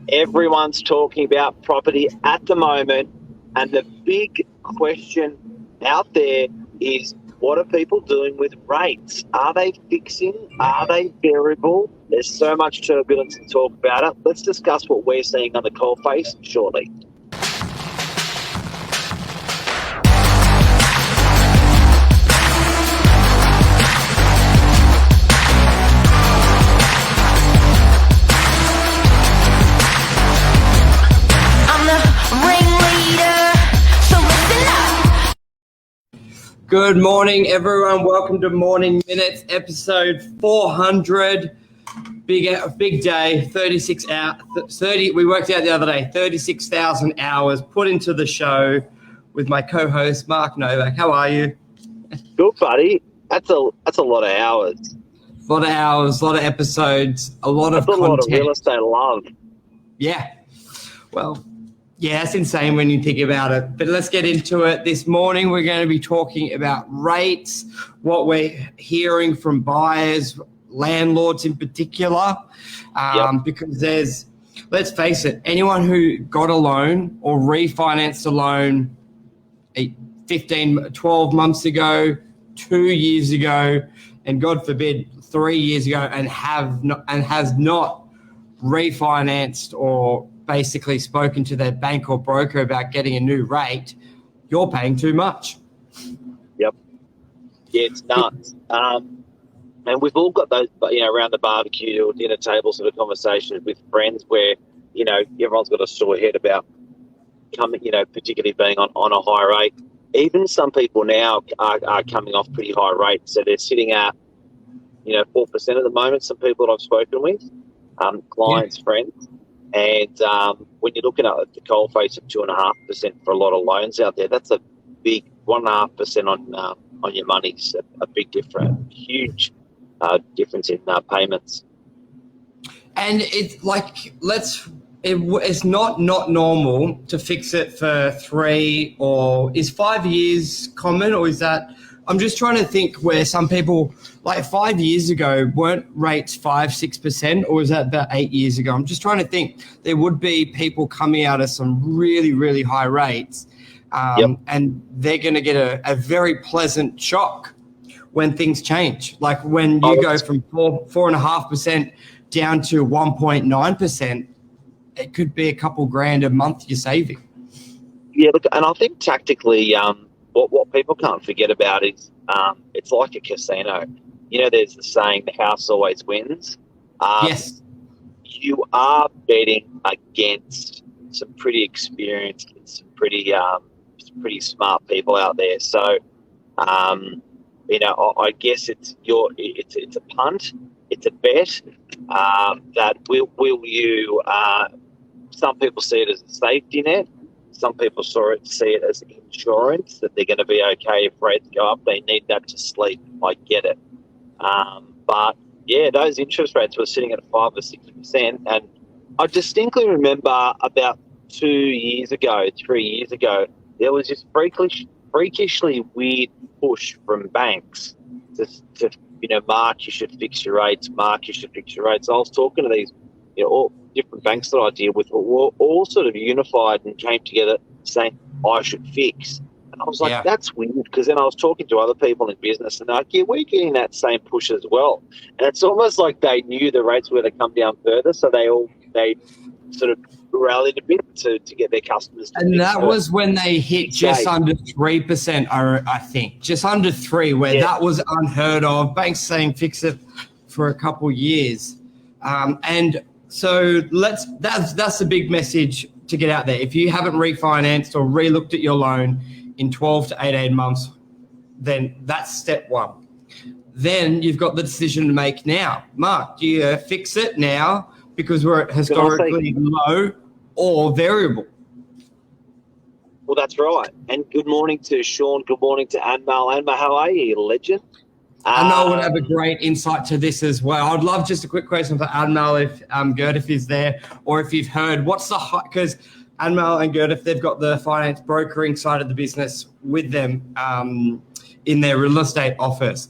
Everyone's talking about property at the moment, and the big question out there is, what are people doing with rates? Are they fixing? Are they variable? There's so much turbulence to talk about it. Let's discuss what we're seeing on the coalface shortly. Good morning, everyone. Welcome to Morning Minutes, episode 400. Big day. 36 hours. 30. We worked out the other day. 36,000 hours put into the show with my co-host Mark Novak. How are you? Good, buddy. That's a lot of hours. A lot of hours, a lot of episodes, a lot of content. A lot of real estate love. Yeah. Well. Yeah, it's insane when you think about it. But let's get into it. This morning, we're going to be talking about rates, what we're hearing from buyers, landlords in particular, because let's face it, anyone who got a loan or refinanced a loan 12 months ago, 2 years ago, and God forbid, 3 years ago, and has not refinanced or basically spoken to their bank or broker about getting a new rate, you're paying too much. Yep. Yeah, it's nuts. And we've all got those, around the barbecue or dinner table sort of conversations with friends where, everyone's got a sore head about particularly being on a high rate. Even some people now are coming off pretty high rates. So they're sitting at, 4% at the moment, some people that I've spoken with, clients, friends. And when you're looking at the coalface of 2.5% for a lot of loans out there, that's a big 1.5% on your money. It's a big difference, huge difference in payments. And it's like it's not normal to fix it for 3 or is 5 years common, or is that? I'm just trying to think where some people, like 5 years ago, weren't rates 5-6%, or was that about 8 years ago? I'm just trying to think. There would be people coming out of some really, really high rates, and they're going to get a very pleasant shock when things change. Like when you go from 4.5% down to 1.9%, it could be a couple grand a month you're saving. Yeah, look, and I think tactically, what people can't forget about is it's like a casino. There's the saying, the house always wins. Yes. You are betting against some pretty experienced and some pretty smart people out there. So, I guess it's a punt, it's a bet that will you. Some people see it as a safety net. Some people see it as insurance, that they're going to be okay if rates go up. They need that to sleep. I get it. But, yeah, those interest rates were sitting at 5 or 6%. And I distinctly remember about 3 years ago, there was this freakishly weird push from banks to Mark, you should fix your rates. Mark, you should fix your rates. I was talking to these, all different banks that I deal with were all sort of unified and came together saying, I should fix. And I was like, That's weird, because then I was talking to other people in business and they're like, yeah, we're getting that same push as well. And it's almost like they knew the rates were going to come down further, so they sort of rallied a bit to get their customers to and that was when they hit just under 3%, I think. Just under 3, where that was unheard of. Banks saying fix it for a couple years. And so that's the big message to get out there. If you haven't refinanced or re-looked at your loan in 12 to 18 months, then that's step one. Then you've got the decision to make now. Mark, do you fix it now because we're at historically low, or variable? Well, that's right. And good morning to Sean. Good morning to Anmal. Anmal, how are you, legend? Anmal would have a great insight to this as well. I'd love just a quick question for Anmal, if Gerdif is there, or if you've heard what's the because Anmal and Gerdif, they've got the finance brokering side of the business with them in their real estate office.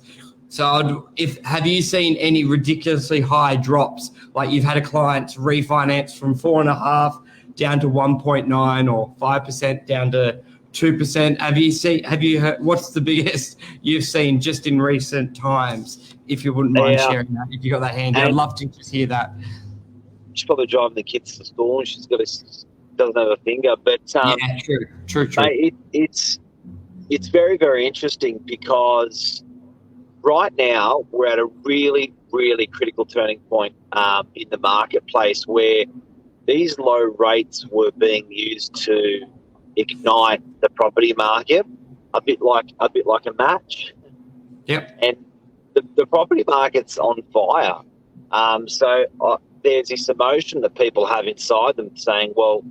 So have you seen any ridiculously high drops? Like you've had a client refinance from 4.5 down to 1.9 or 5% down to 2%. Have you heard, what's the biggest you've seen just in recent times? If you wouldn't mind sharing that, if you got that handy, I'd love to just hear that. She's probably driving the kids to school and she's doesn't have a finger, but yeah, true. Mate, it's very, very interesting because right now we're at a really, really critical turning point in the marketplace where these low rates were being used to ignite the property market, a bit like a match. Yep. And the property market's on fire. So there's this emotion that people have inside them saying, well,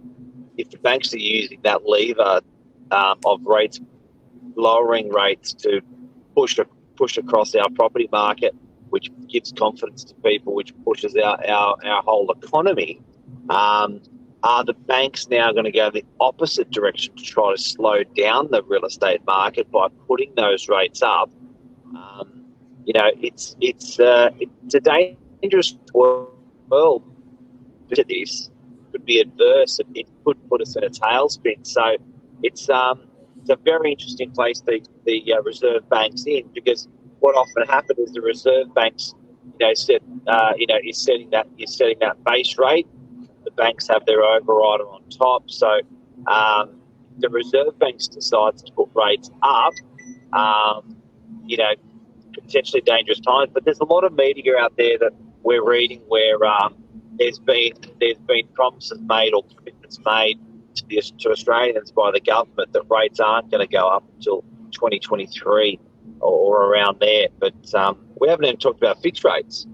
if the banks are using that lever of rates, lowering rates to push across our property market, which gives confidence to people, which pushes our whole economy, are the banks now going to go the opposite direction to try to slow down the real estate market by putting those rates up? It's a dangerous world. This could be adverse. It could put us in a tailspin. So it's a very interesting place the Reserve Bank's in, because what often happens is the Reserve Bank's is setting that base rate. The banks have their overrider on top. So the Reserve Bank decides to put rates up. Potentially dangerous times. But there's a lot of media out there that we're reading where there's been promises made or commitments made to Australians by the government that rates aren't going to go up until 2023 or around there. But we haven't even talked about fixed rates.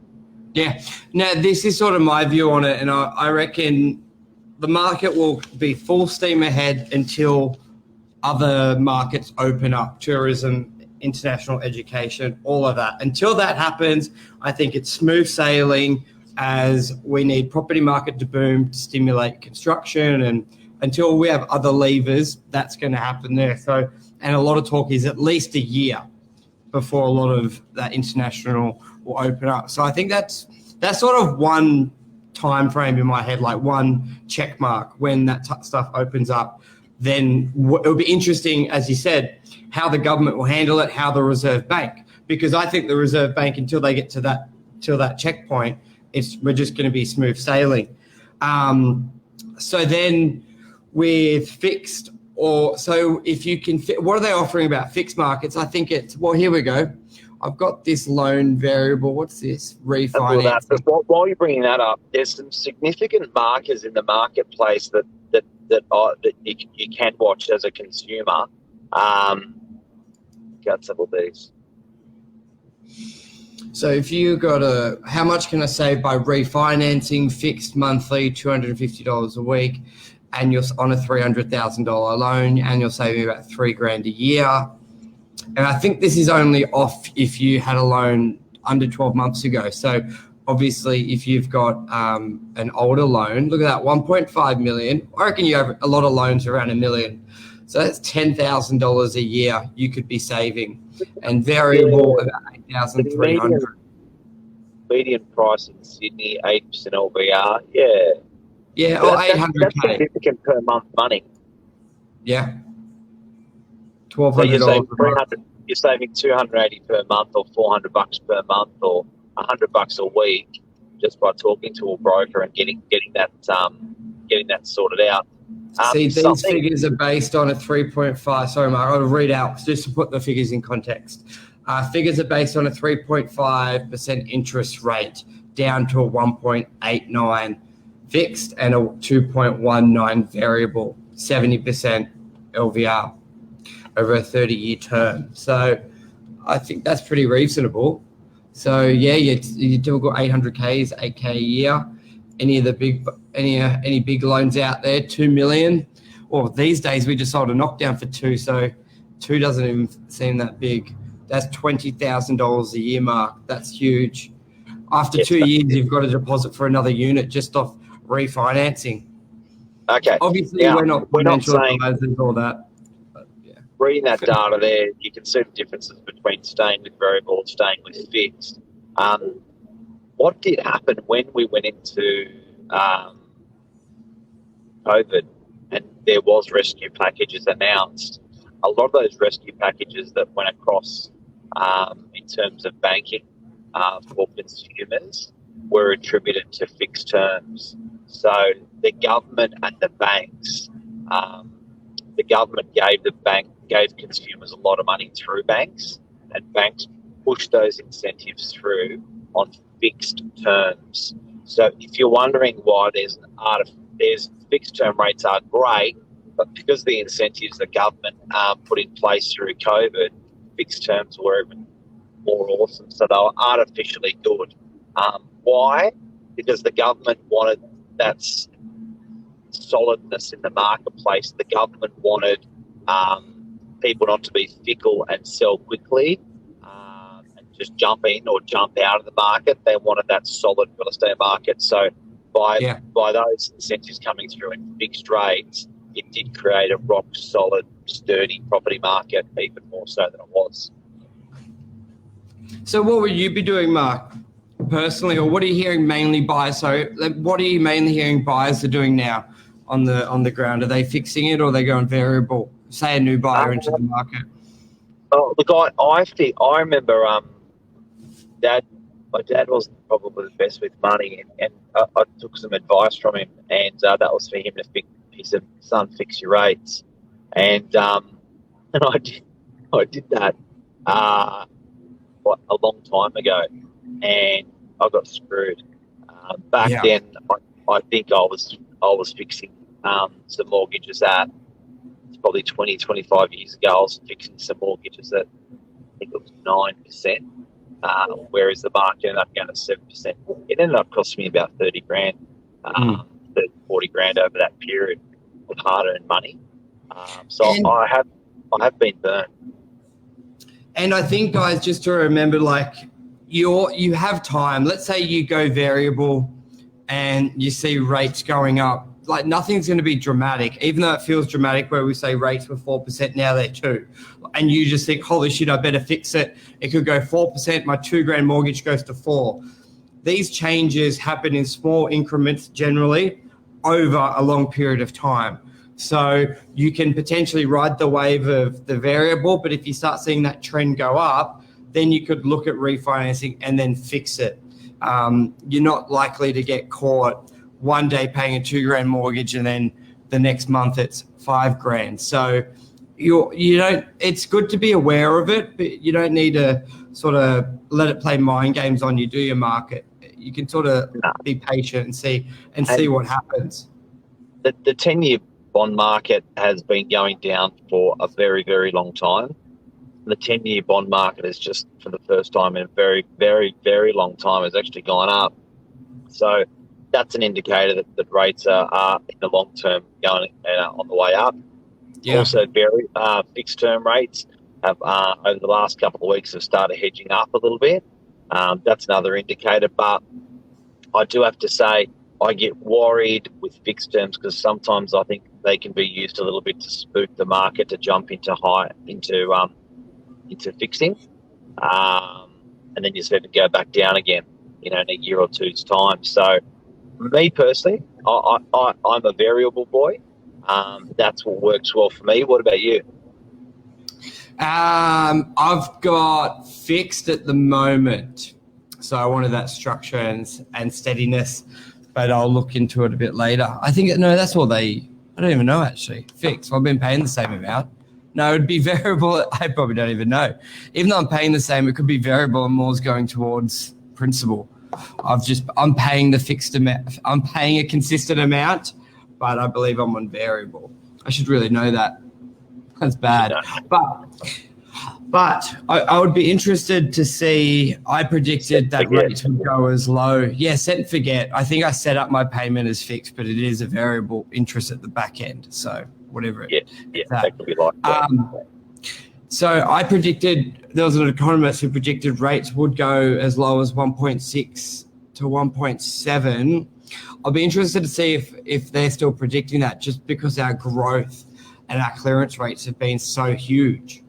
Yeah. Now, this is sort of my view on it, and I reckon the market will be full steam ahead until other markets open up, tourism, international education, all of that. Until that happens, I think it's smooth sailing, as we need property market to boom to stimulate construction, and until we have other levers, that's going to happen there. So, and a lot of talk is at least a year before a lot of that international will open up. So I think that's sort of one time frame in my head, like one check mark when that stuff opens up. Then it'll be interesting, as you said, how the government will handle it, how the Reserve Bank, because I think the Reserve Bank, until they get to that checkpoint, we're just going to be smooth sailing. So then with fixed, so if you can, what are they offering about fixed markets? I think here we go. I've got this loan variable. What's this? Refinance. But while you're bringing that up, there's some significant markers in the marketplace that you can watch as a consumer. Got several of these. So if you how much can I save by refinancing fixed monthly, $250 a week, and you're on a $300,000 loan, and you're saving about $3,000 a year. And I think this is only off if you had a loan under 12 months ago. So obviously, if you've got an older loan, look at that, 1.5 million. I reckon you have a lot of loans around $1 million. So that's $10,000 a year you could be saving, and variable about 8,300. Median price in Sydney, 8% LVR. Yeah. Yeah, or 800K. That's significant per month money. Yeah. $1,200. You're saving $280 per month, or $400 per month, or $100 a week, just by talking to a broker and getting that sorted out. See, these figures are based on a 3.5. Sorry, Mark, I'll read out just to put the figures in context. Figures are based on a 3.5% interest rate down to a 1.89 fixed and a 2.19 variable, 70% LVR over a 30-year term. So I think that's pretty reasonable. So yeah, you typical 800K is 8K a year. Any big loans out there, 2 million. Or these days we just sold a knockdown for 2, so 2 doesn't even seem that big. That's $20,000 a year, Mark. That's huge. After 2 years, you've got a deposit for another unit just off refinancing. Okay. Obviously, we're not saying all that. But yeah. reading that data there, you can see the differences between staying with variable and staying with fixed. What did happen when we went into COVID and there was rescue packages announced? A lot of those rescue packages that went across in terms of banking for consumers were attributed to fixed terms. So the government and the banks, the government gave consumers a lot of money through banks, and banks pushed those incentives through on fixed terms. So if you're wondering why there's fixed term rates are great, but because the incentives the government put in place through COVID, fixed terms were even more awesome. So they were artificially good. Why? Because the government wanted that solidness in the marketplace. The government wanted people not to be fickle and sell quickly and just jump in or jump out of the market. They wanted that solid real estate market. So by those incentives coming through in fixed rates, it did create a rock solid, sturdy property market, even more so than it was. So what would you be doing, Mark, personally, or what are you hearing mainly buyers? So what are you mainly hearing buyers are doing now on the ground? Are they fixing it or are they going variable? Say a new buyer into the market. Oh, look, I remember my dad wasn't probably the best with money, and I took some advice from him, and that was for him to fix. He said, "Son, fix your rates," and I did that a long time ago, and I got screwed. Back then, I think I was fixing some mortgages at, it's probably 20, 25 years ago. I was fixing some mortgages at, I think it was 9%, whereas the market ended up going to 7%. It ended up costing me about 30 grand, 30, 40 grand over that period of hard-earned money. I have been burnt. And I think, guys, just to remember, like, you have time. Let's say you go variable and you see rates going up. Like, nothing's going to be dramatic, even though it feels dramatic where we say rates were 4%, now they're 2%. And you just think, holy shit, I better fix it. It could go 4%, my 2 grand mortgage goes to 4%. These changes happen in small increments generally over a long period of time. So you can potentially ride the wave of the variable, but if you start seeing that trend go up, then you could look at refinancing and then fix it. You're not likely to get caught one day paying a 2 grand mortgage and then the next month it's 5 grand. So you don't. It's good to be aware of it, but you don't need to sort of let it play mind games on you. Do your market. You can sort of be patient and see what happens. The 10-year bond market has been going down for a very, very long time. The 10-year bond market is just, for the first time in a very, very, very long time, has actually gone up. So that's an indicator that rates are in the long term going on the way up. Yeah. Also, very fixed term rates have over the last couple of weeks have started hedging up a little bit. That's another indicator. But I do have to say, I get worried with fixed terms because sometimes I think they can be used a little bit to spook the market to jump into fixing, and then you just have to go back down again, in a year or two's time. So, me personally, I'm a variable boy. That's what works well for me. What about you? I've got fixed at the moment, so I wanted that structure and steadiness, but I'll look into it a bit later. I think that's all I don't even know actually. Fixed. I've been paying the same amount. No, it'd be variable. I probably don't even know. Even though I'm paying the same, it could be variable and more's going towards principal. I'm paying the fixed amount. I'm paying a consistent amount, but I believe I'm on variable. I should really know that. That's bad. But I would be interested to see. I predicted that rates would go as low. Yeah, set and forget. I think I set up my payment as fixed, but it is a variable interest at the back end. So whatever it is. That could be like that. So I predicted, there was an economist who predicted rates would go as low as 1.6 to 1.7. I'll be interested to see if they're still predicting that, just because our growth and our clearance rates have been so huge.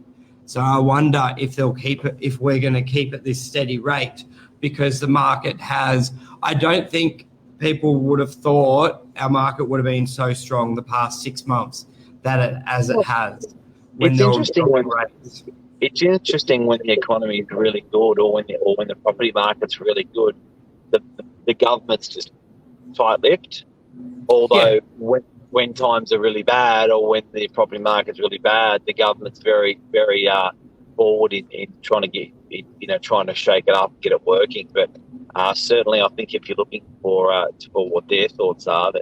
So I wonder if they'll keep it, if we're going to keep it this steady rate, because the market has, I don't think people would have thought our market would have been so strong the past 6 months as it has. It's interesting when the economy is really good, or when the property market's really good, the government's just tight-lipped. Although when times are really bad, or when the property market's really bad, the government's very, very forward in trying to trying to shake it up, get it working. But certainly, I think if you're looking for what their thoughts are, I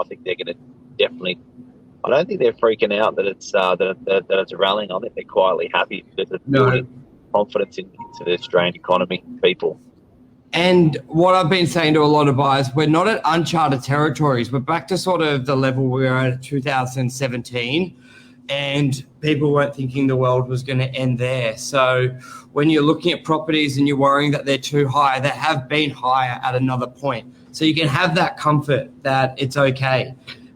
think they're going to definitely. I don't think they're freaking out that it's rallying. I think they're quietly happy because it's building confidence into the Australian economy, people. And what I've been saying to a lot of buyers, we're not at uncharted territories. We're back to sort of the level we were at 2017, and people weren't thinking the world was going to end there. So when you're looking at properties and you're worrying that they're too high, they have been higher at another point. So you can have that comfort that it's okay.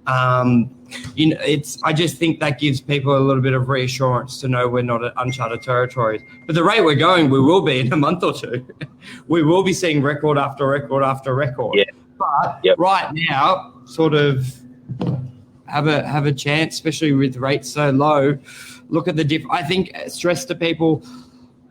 I just think that gives people a little bit of reassurance to know we're not at uncharted territories. But the rate we're going, we will be in a month or two. We will be seeing record after record after record. Yeah. But right now, sort of have a chance, especially with rates so low. Look at the I think stress to people,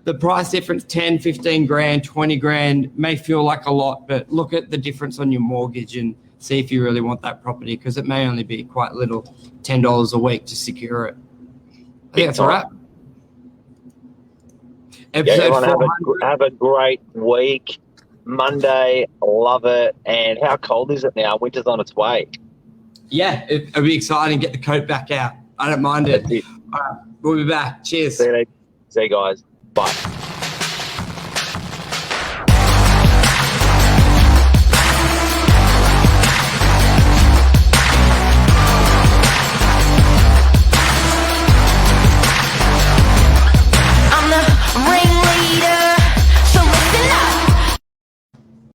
the price difference, 10, 15 grand, 20 grand may feel like a lot, but look at the difference on your mortgage and see if you really want that property, because it may only be quite little, $10 a week to secure it. I think that's all right. Everyone have a great week. Monday, love it. And how cold is it now? Winter's on its way. Yeah, it'll be exciting. Get the coat back out. I don't mind it. All right, we'll be back. Cheers. See you guys. Bye.